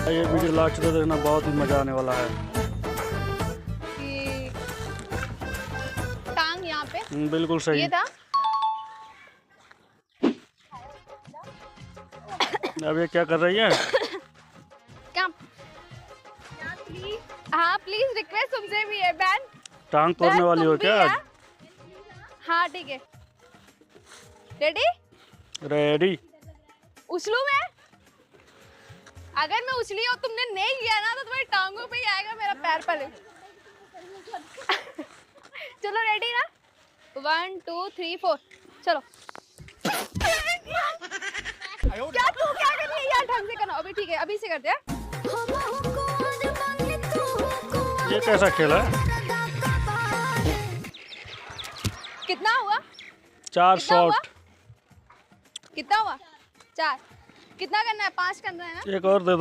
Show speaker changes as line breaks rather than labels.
ये video last तक देखना, बहुत ही मजा आने वाला है।
कि टांग यहाँ पे
बिल्कुल सही।
ये था।
अब ये क्या कर रही है?
क्या प्लीज? हाँ प्लीज, रिक्वेस्ट तुमसे भी है। बैन
टांग तोड़ने वाली हो क्या आज?
हाँ ठीक है। रेडी?
रेडी।
उछलू मैं? अगर मैं उछली और तुमने नहीं लिया ना तो तुम्हारी टांगों पे ही आएगा मेरा पैर पहले। चलो रेडी ना? 1 2 3 4 चलो। क्या कर रही है यार? ढंग से करना। अभी ठीक है, अभी से करते हैं।
ये कैसा खेल है?
कितना हुआ?
4
कितना हुआ?
शॉट।
कितना हुआ? 4। कितना करना है? 5 करना है ना?
एक और दे दो।